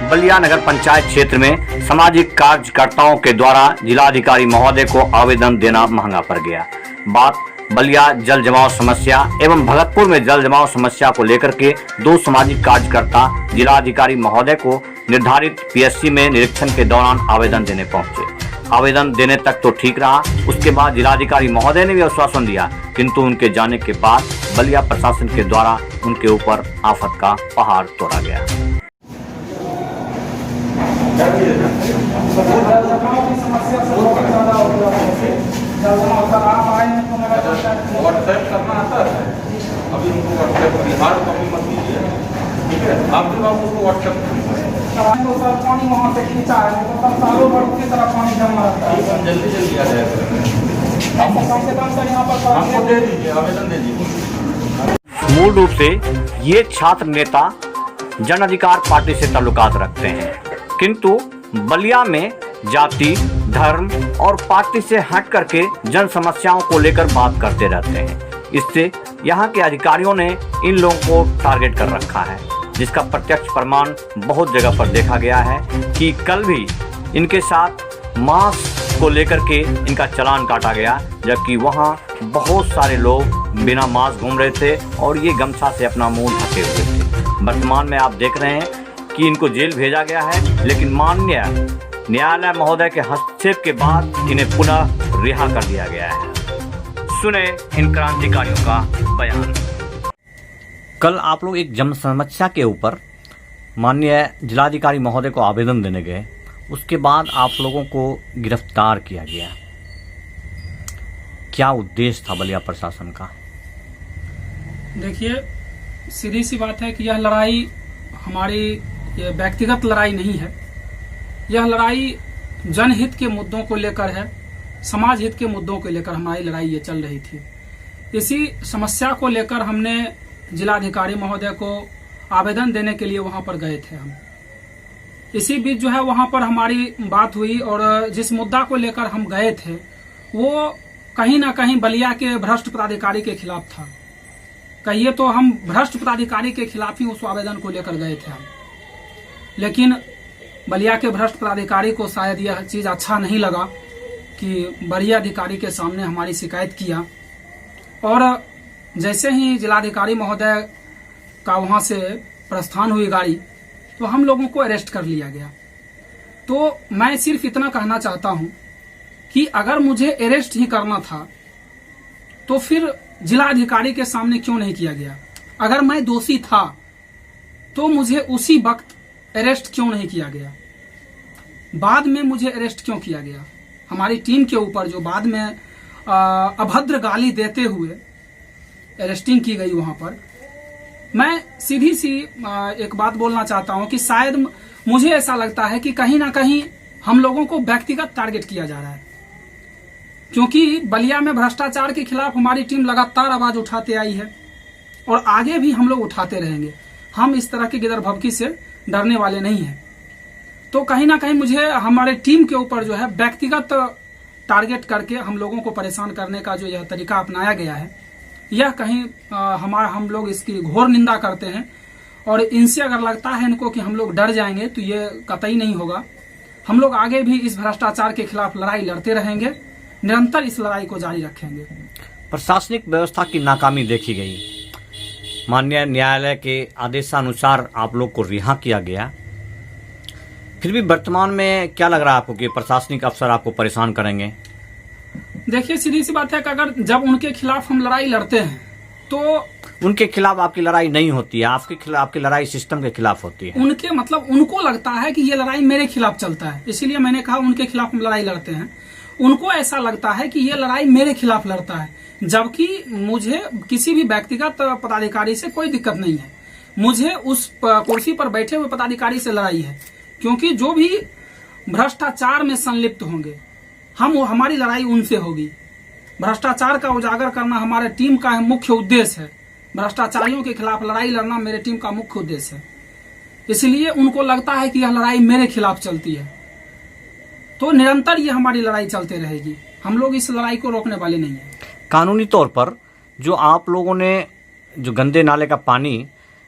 बलिया नगर पंचायत क्षेत्र में सामाजिक कार्यकर्ताओं के द्वारा जिलाधिकारी महोदय को आवेदन देना महंगा पड़ गया। बात बलिया जल जमाव समस्या एवं भगतपुर में जल जमाव समस्या को लेकर के दो सामाजिक कार्यकर्ता जिलाधिकारी महोदय को निर्धारित पीएससी में निरीक्षण के दौरान आवेदन देने पहुंचे। आवेदन देने तक तो ठीक रहा, उसके बाद जिलाधिकारी महोदय ने भी आश्वासन दिया, किंतु उनके जाने के बाद बलिया प्रशासन के द्वारा उनके ऊपर आफत का पहाड़ तोड़ा गया। अभी उनको व्हाट्सएप बिहार को भी मत दीजिए, ठीक है? आप जब आप उसको व्हाट्सएप तो सर पानी वहाँ से खींचा है तो तब सालों भर की तरह पानी जमा रहता है। जल्दी जल्दी आ जाएगा। कम से कम सर यहाँ पर हमको दे दीजिए, आवेदन दे दीजिए। मूल रूप से ये छात्र नेता जन अधिकार पार्टी से ताल्लुकात रखते हैं, किंतु बलिया में जाति, धर्म और पार्टी से हट करके जन समस्याओं को लेकर बात करते रहते हैं। इससे यहाँ के अधिकारियों ने इन लोगों को टारगेट कर रखा है, जिसका प्रत्यक्ष प्रमाण बहुत जगह पर देखा गया है कि कल भी इनके साथ मास्क को लेकर के इनका चालान काटा गया, जबकि वहाँ बहुत सारे लोग बिना मास्क घूम रहे थे और ये गमछा से अपना मुंह ढके हुए थे। वर्तमान में आप देख रहे हैं कि इनको जेल भेजा गया है, लेकिन माननीय न्यायालय महोदय के हस्तक्षेप के बाद इन्हें पुनः रिहा कर दिया गया है। सुने इन क्रांतिकारियों का बयान। कल आप लोग एक जन समस्या के ऊपर माननीय जिलाधिकारी महोदय को आवेदन देने गए, उसके बाद आप लोगों को गिरफ्तार किया गया। क्या उद्देश्य था बलिया प्रशासन का? देखिए, सीधी सी बात है कि यह लड़ाई हमारी ये व्यक्तिगत लड़ाई नहीं है। यह लड़ाई जनहित के मुद्दों को लेकर है, समाज हित के मुद्दों को लेकर हमारी लड़ाई ये चल रही थी। इसी समस्या को लेकर हमने जिलाधिकारी महोदय को आवेदन देने के लिए वहां पर गए थे। हम इसी बीच जो है वहां पर हमारी बात हुई और जिस मुद्दा को लेकर हम गए थे वो कहीं ना कहीं बलिया के भ्रष्ट पदाधिकारी के खिलाफ था। कहिए तो हम भ्रष्ट पदाधिकारी के खिलाफ ही उस आवेदन को लेकर गए थे हम, लेकिन बलिया के भ्रष्ट पदाधिकारी को शायद यह चीज अच्छा नहीं लगा कि बड़े अधिकारी के सामने हमारी शिकायत किया, और जैसे ही जिलाधिकारी महोदय का वहां से प्रस्थान हुई गाड़ी, तो हम लोगों को अरेस्ट कर लिया गया। तो मैं सिर्फ इतना कहना चाहता हूं कि अगर मुझे अरेस्ट ही करना था तो फिर जिलाधिकारी के सामने क्यों नहीं किया गया? अगर मैं दोषी था तो मुझे उसी वक्त अरेस्ट क्यों नहीं किया गया? बाद में मुझे अरेस्ट क्यों किया गया? हमारी टीम के ऊपर जो बाद में अभद्र गाली देते हुए अरेस्टिंग की गई वहां पर, मैं सीधी सी एक बात बोलना चाहता हूं कि शायद मुझे ऐसा लगता है कि कहीं ना कहीं हम लोगों को व्यक्तिगत टारगेट किया जा रहा है, क्योंकि बलिया में भ्रष्टाचार के खिलाफ हमारी टीम लगातार आवाज उठाते आई है और आगे भी हम लोग उठाते रहेंगे। हम इस तरह की गिदर-भभकी से डरने वाले नहीं हैं। तो कहीं ना कहीं मुझे हमारे टीम के ऊपर जो है व्यक्तिगत टारगेट करके हम लोगों को परेशान करने का जो यह तरीका अपनाया गया है, यह कहीं हम लोग इसकी घोर निंदा करते हैं। और इनसे अगर लगता है इनको कि हम लोग डर जाएंगे तो ये कतई नहीं होगा। हम लोग आगे भी इस भ्रष्टाचार के खिलाफ लड़ाई लड़ते रहेंगे, निरंतर इस लड़ाई को जारी रखेंगे। प्रशासनिक व्यवस्था की नाकामी देखी गई, माननीय न्यायालय के आदेशानुसार आप लोग को रिहा किया गया, फिर भी वर्तमान में क्या लग रहा है आपको कि प्रशासनिक अफसर आपको परेशान करेंगे? देखिए, सीधी सी बात है कि अगर जब उनके खिलाफ हम लड़ाई लड़ते हैं तो उनके खिलाफ आपकी लड़ाई नहीं होती है, आपकी लड़ाई सिस्टम के खिलाफ होती है। उनके मतलब उनको लगता है कि ये लड़ाई मेरे खिलाफ चलता है, इसीलिए मैंने कहा उनके खिलाफ हम लड़ाई लड़ते हैं। उनको ऐसा लगता है कि ये लड़ाई मेरे खिलाफ लड़ता है, जबकि मुझे किसी भी व्यक्तिगत पदाधिकारी से कोई दिक्कत नहीं है। मुझे उस कुर्सी पर बैठे हुए पदाधिकारी से लड़ाई है, क्योंकि जो भी भ्रष्टाचार में संलिप्त होंगे हमारी लड़ाई उनसे होगी। भ्रष्टाचार का उजागर करना हमारे टीम का मुख्य उद्देश्य है। भ्रष्टाचारियों के खिलाफ लड़ाई लड़ना मेरे टीम का मुख्य उद्देश्य है। इसलिए उनको लगता है कि यह लड़ाई मेरे खिलाफ चलती है, तो निरंतर ये हमारी लड़ाई चलते रहेगी। हम लोग इस लड़ाई को रोकने वाले नहीं है। कानूनी तौर पर जो आप लोगों ने जो गंदे नाले का पानी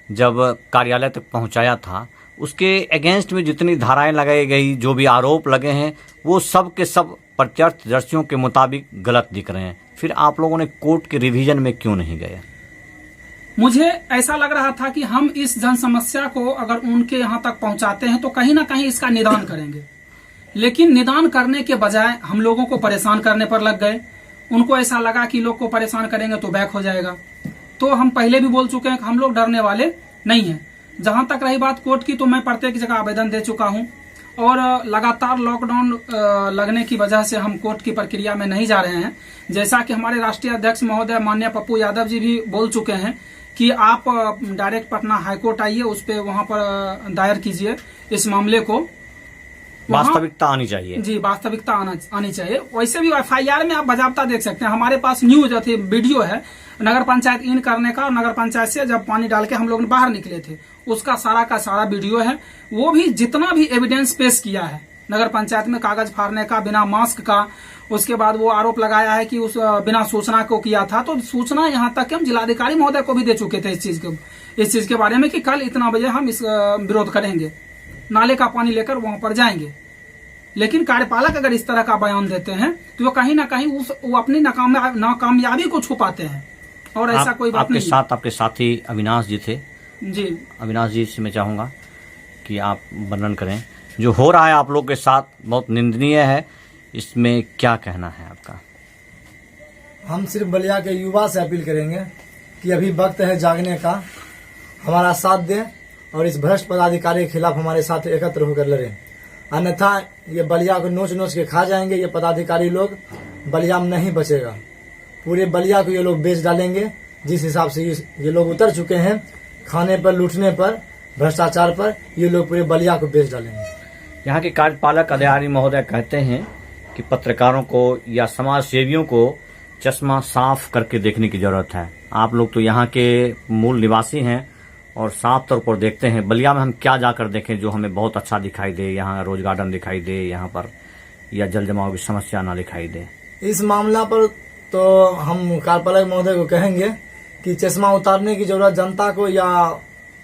जब कार्यालय तक पहुंचाया था, उसके अगेंस्ट में जितनी धाराएं लगाई गई, जो भी आरोप लगे हैं, वो सब के सब प्रत्यक्षदर्शियों के मुताबिक गलत दिख रहे हैं। फिर आप लोगों ने कोर्ट के रिवीजन में क्यों नहीं गए? मुझे ऐसा लग रहा था कि हम इस जन समस्या को अगर उनके यहाँ तक पहुंचाते हैं तो कहीं ना कहीं इसका निदान करेंगे, लेकिन निदान करने के बजाय हम लोगों को परेशान करने पर लग गए। उनको ऐसा लगा कि लोग को परेशान करेंगे तो बैक हो जाएगा। तो हम पहले भी बोल चुके हैं कि हम लोग डरने वाले नहीं हैं। जहां तक रही बात कोर्ट की, तो मैं प्रत्येक जगह आवेदन दे चुका हूं और लगातार लॉकडाउन लगने की वजह से हम कोर्ट की प्रक्रिया में नहीं जा रहे हैं। जैसा कि हमारे राष्ट्रीय अध्यक्ष महोदय माननीय पप्पू यादव जी भी बोल चुके हैं कि आप डायरेक्ट पटना हाईकोर्ट आइए, उस पे वहां पर दायर कीजिए इस मामले को। वास्तविकता आनी चाहिए। जी, वास्तविकता आनी चाहिए। वैसे भी FIR में आप बाजाबता देख सकते हैं। हमारे पास न्यूज थी, वीडियो है नगर पंचायत इन करने का, और नगर पंचायत से जब पानी डाल के हम लोग बाहर निकले थे उसका सारा का सारा वीडियो है। वो भी जितना भी एविडेंस पेश किया है नगर पंचायत में, कागज फाड़ने का, बिना मास्क का, उसके बाद वो आरोप लगाया है कि उस बिना सूचना को किया था। तो सूचना यहाँ तक कि हम जिलाधिकारी महोदय को भी दे चुके थे इस चीज के बारे में कि कल इतना बजे हम इस विरोध करेंगे, नाले का पानी लेकर वहां पर जाएंगे। लेकिन कार्यपालक अगर इस तरह का बयान देते हैं तो वो कहीं ना कहीं वो अपनी नाकामयाबी को छुपाते हैं, और ऐसा कोई बात नहीं। आपके साथी अविनाश जी थे जी। अविनाश जी से मैं चाहूंगा कि आप वर्णन करें जो हो रहा है आप लोग के साथ, बहुत निंदनीय है, इसमें क्या कहना है आपका? हम सिर्फ बलिया के युवा से अपील करेंगे कि अभी वक्त है जागने का, हमारा साथ दें और इस भ्रष्ट पदाधिकारी के खिलाफ हमारे साथ एकत्र होकर लड़ें। अन्यथा ये बलिया को नोच नोच के खा जाएंगे। ये पदाधिकारी लोग बलिया में नहीं बचेगा, पूरे बलिया को ये लोग बेच डालेंगे। जिस हिसाब से ये लोग उतर चुके हैं खाने पर, लूटने पर, भ्रष्टाचार पर, ये लोग पूरे बलिया को बेच डालेंगे। यहाँ के कार्यपालक अधिकारी महोदय कहते हैं कि पत्रकारों को या समाज सेवियों को चश्मा साफ करके देखने की जरूरत है। आप लोग तो यहाँ के मूल निवासी हैं और साफ तौर पर देखते हैं। बलिया में हम क्या जाकर देखें जो हमें बहुत अच्छा दिखाई दे? यहाँ रोज गार्डन दिखाई दे यहाँ पर, या जल जमाव की समस्या ना दिखाई दे? इस मामला पर तो हम कार्यपालक महोदय को कहेंगे कि चश्मा उतारने की जरूरत जनता को या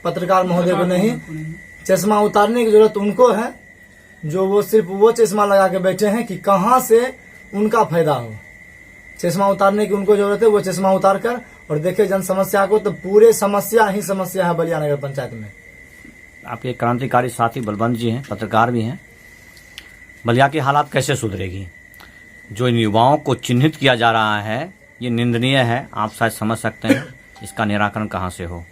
पत्रकार महोदय को नहीं, चश्मा उतारने की जरूरत उनको है जो वो सिर्फ वो चश्मा लगा के बैठे हैं कि कहां से उनका फायदा हो। चश्मा उतारने की उनको जरूरत है, वो चश्मा उतार कर और देखे जन समस्या को, तो पूरे समस्या ही समस्या है बलिया नगर पंचायत में। आपके क्रांतिकारी साथी बलवंत जी हैं, पत्रकार भी हैं। बलिया की हालात कैसे सुधरेगी? जो इन युवाओं को चिन्हित किया जा रहा है ये निंदनीय है, आप शायद समझ सकते हैं। इसका निराकरण कहां से हो?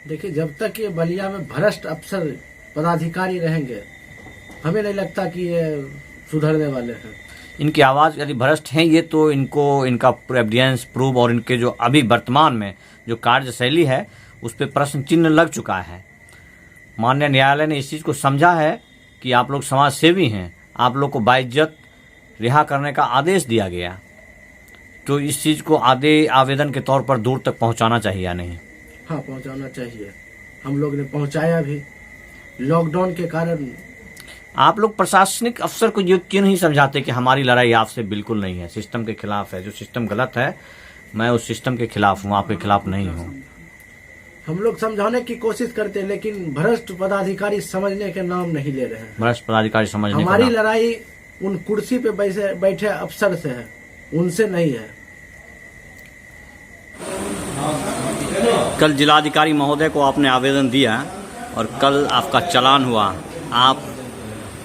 देखिए, जब तक ये बलिया में भ्रष्ट अफसर पदाधिकारी रहेंगे हमें नहीं लगता कि ये सुधरने वाले हैं। इनकी आवाज यदि भ्रष्ट हैं ये, तो इनको इनका एविडेंस प्रूफ और इनके जो अभी वर्तमान में जो कार्यशैली है उस पर प्रश्न चिन्ह लग चुका है। माननीय न्यायालय ने इस चीज को समझा है कि आप लोग समाज सेवी हैं, आप लोग को बाइज्जत रिहा करने का आदेश दिया गया, तो इस चीज को आवेदन के तौर पर दूर तक पहुंचाना चाहिए या नहीं? हाँ, पहुंचाना चाहिए। हम लोग ने पहुंचाया भी। लॉकडाउन के कारण आप लोग प्रशासनिक अफसर को ये क्यों नहीं समझाते कि हमारी लड़ाई आपसे बिल्कुल नहीं है, सिस्टम के खिलाफ है, जो सिस्टम गलत है मैं उस सिस्टम के खिलाफ हूँ, आपके खिलाफ नहीं हूँ? हम लोग समझाने की कोशिश करते हैं, लेकिन भ्रष्ट पदाधिकारी समझने के नाम नहीं ले रहे हैं। भ्रष्ट पदाधिकारी समझने हमारी लड़ाई उन कुर्सी पे बैठे अफसर से है, उनसे नहीं है। कल जिलाधिकारी महोदय को आपने आवेदन दिया और कल आपका चालान हुआ। आप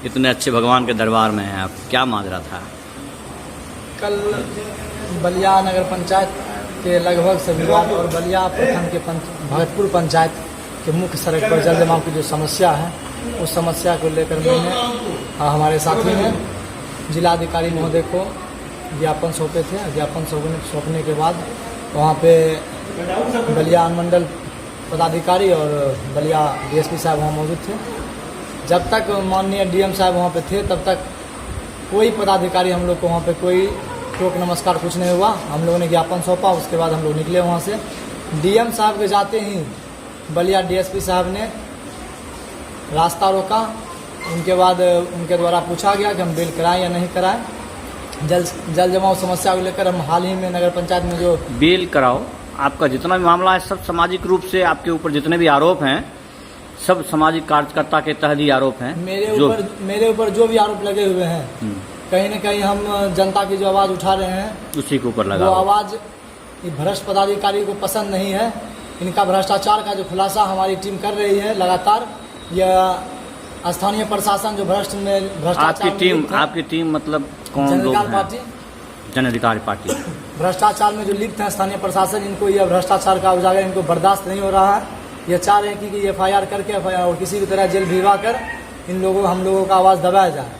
इतने अच्छे भगवान के दरबार में हैं, आप क्या माजरा था? कल बलिया नगर पंचायत के लगभग सभी वार्ड और बलिया प्रखंड के भगतपुर पंचायत के मुख्य सड़क पर जल जमाव की जो समस्या है उस समस्या को लेकर मैंने हमारे साथी ने जिलाधिकारी महोदय को ज्ञापन सौंपे थे। ज्ञापन सौंपने के बाद वहाँ पे बलिया अनुमंडल पदाधिकारी और बलिया DSP साहब वहाँ मौजूद थे। जब तक माननीय DM साहब वहाँ पे थे तब तक कोई पदाधिकारी हम लोग को वहाँ पे कोई टोक नमस्कार कुछ नहीं हुआ। हम लोगों ने ज्ञापन सौंपा, उसके बाद हम लोग निकले वहाँ से। DM साहब के जाते ही बलिया DSP साहब ने रास्ता रोका। उनके बाद उनके द्वारा पूछा गया कि हम बिल कराएं या नहीं कराएं। जल जमाव समस्या को लेकर हम हाल ही में नगर पंचायत में जो बिल कराओ, आपका जितना भी मामला है सब सामाजिक रूप से आपके ऊपर जितने भी आरोप हैं सब सामाजिक कार्यकर्ता के तहत ही आरोप हैं। मेरे ऊपर जो भी आरोप लगे हुए हैं, कहीं न कहीं हम जनता की जो आवाज उठा रहे हैं उसी के ऊपर लगा वो आवाज भ्रष्ट पदाधिकारी को पसंद नहीं है। इनका भ्रष्टाचार का जो खुलासा हमारी टीम कर रही है लगातार, यह स्थानीय प्रशासन जो भ्रष्टाचार आपकी टीम मतलब कौन लोग जनता हैं? पार्टी, जन अधिकार पार्टी। भ्रष्टाचार में जो लिप्त है स्थानीय प्रशासन, इनको यह भ्रष्टाचार का उजागर इनको बर्दाश्त नहीं हो रहा है। ये चाह रहे हैं कि FIR करके और किसी भी तरह जेल भिजवा कर हम लोगों का आवाज़ दबाया जाए।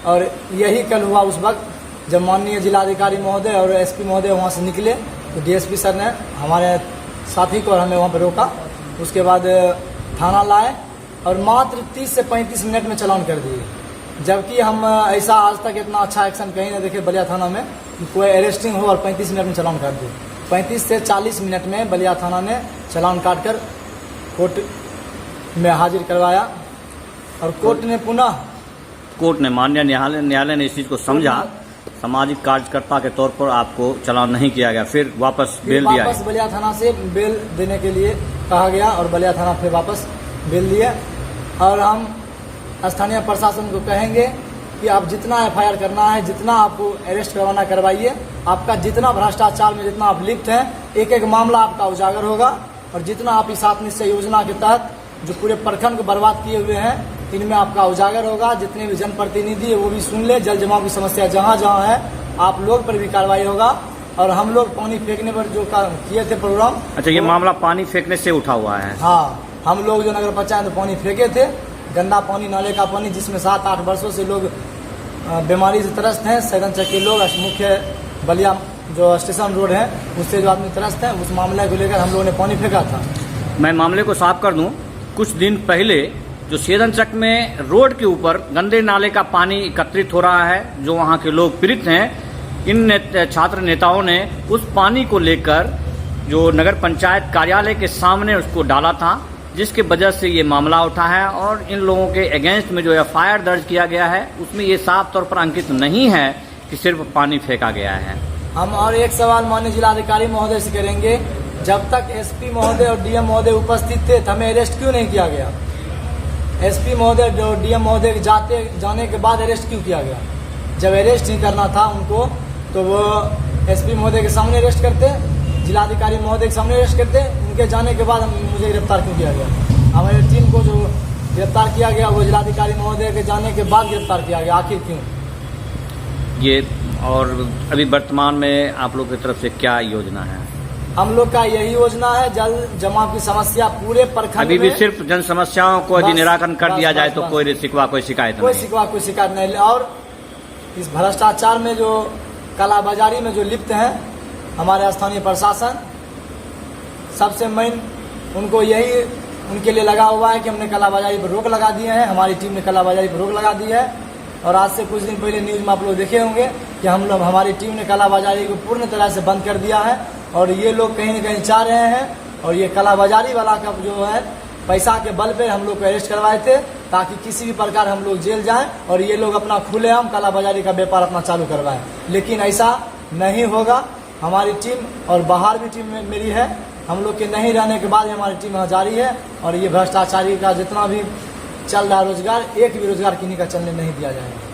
और यही कल हुआ उस वक्त जब माननीय जिलाधिकारी महोदय और SP महोदय वहाँ से निकले, तो DSP सर ने हमारे साथी को और हमें वहाँ पर रोका। उसके बाद थाना लाए और मात्र 30 से 35 मिनट में चालान कर दिए, जबकि हम ऐसा आज तक इतना अच्छा एक्शन कहीं नहीं देखे बलिया थाना में कि कोई अरेस्टिंग हो और 35 मिनट में चालान कर दे। 35 से 40 मिनट में बलिया थाना ने चालान काटकर कोर्ट में हाजिर करवाया और कोर्ट ने माननीय न्यायालय ने इस चीज को समझा, सामाजिक कार्यकर्ता के तौर पर आपको चालान नहीं किया गया, फिर वापस बेल दिया। वापस बलिया थाना से बेल देने के लिए कहा गया और बलिया थाना फिर वापस बेल दिए। और हम स्थानीय प्रशासन को कहेंगे कि आप जितना FIR करना है, जितना आपको अरेस्ट करवाना करवाइए। आपका जितना भ्रष्टाचार में जितना आप लिप्त हैं, एक एक मामला आपका उजागर होगा। और जितना आप इस आत्मनिश्चय योजना के तहत जो पूरे प्रखंड को बर्बाद किए हुए हैं, इनमें आपका उजागर होगा। जितने भी जनप्रतिनिधि है वो भी सुन ले, जल जमाव की समस्या जहाँ जहाँ है आप लोग पर भी कार्रवाई होगा। और हम लोग पानी फेंकने पर जो किए थे प्रोग्राम, अच्छा ये मामला पानी फेंकने से उठा हुआ है? हाँ, हम लोग जो नगर पंचायत में पानी फेंके थे, गंदा पानी, नाले का पानी, जिसमें 7-8 वर्षों से लोग बीमारी से त्रस्त हैं। सैदनचक के लोग, मुख्य बलिया जो स्टेशन रोड है उससे जो आदमी त्रस्त है, उस मामले को लेकर हम लोगों ने पानी फेंका था। मैं मामले को साफ कर दूं, कुछ दिन पहले जो सैदनचक में रोड के ऊपर गंदे नाले का पानी एकत्रित हो रहा है, जो वहाँ के लोग पीड़ित हैं, इन छात्र नेताओं ने उस पानी को लेकर जो नगर पंचायत कार्यालय के सामने उसको डाला था, जिसके वजह से ये मामला उठा है। और इन लोगों के अगेंस्ट में जो FIR दर्ज किया गया है, उसमें ये साफ तौर पर अंकित नहीं है कि सिर्फ पानी फेंका गया है। हम और एक सवाल माननीय जिलाधिकारी महोदय से करेंगे, जब तक SP महोदय और DM महोदय उपस्थित थे, हमें अरेस्ट क्यों नहीं किया गया? SP महोदय और DM महोदय जाने के बाद अरेस्ट क्यों किया गया? जब अरेस्ट नहीं करना था उनको, तो वो SP महोदय के सामने अरेस्ट करते, जिलाधिकारी महोदय के सामने अरेस्ट करते। उनके जाने के बाद मुझे गिरफ्तार क्यों किया गया? हमारे टीम को जो गिरफ्तार किया गया वो जिलाधिकारी महोदय के जाने के बाद गिरफ्तार किया गया, आखिर क्यों? ये और अभी वर्तमान में आप लोग की तरफ से क्या योजना है? हम लोग का यही योजना है, जल जमाव की समस्या पूरे प्रखंड अभी भी सिर्फ जन समस्याओं को यदि निराकरण कर दिया जाए तो कोई शिकवा कोई शिकायत नहीं। और इस भ्रष्टाचार में जो कालाबाजारी में जो लिप्त हैं हमारे स्थानीय प्रशासन, सबसे मेन उनको यही उनके लिए लगा हुआ है कि हमने कालाबाजारी पर रोक लगा दिए हैं। हमारी टीम ने कालाबाजारी पर रोक लगा दी है। और आज से कुछ दिन पहले न्यूज में आप लोग देखे होंगे कि हमारी टीम ने कालाबाजारी को पूर्ण तरह से बंद कर दिया है। और ये लोग कहीं न कहीं चाह रहे हैं, और ये कालाबाजारी वाला का जो है पैसा के बल पे हम लोग को अरेस्ट करवाए थे, ताकि किसी भी प्रकार हम लोग जेल जाएं और ये लोग अपना खुलेआम कालाबाजारी का व्यापार अपना चालू करवाएं। लेकिन ऐसा नहीं होगा। हमारी टीम और बाहर भी टीम मेरी है, हम लोग के नहीं रहने के बाद हमारी टीम यहाँ जारी है। और ये भ्रष्टाचारी का जितना भी चल रहा रोजगार, एक भी रोजगार किन्हीं का चलने नहीं दिया जाएगा।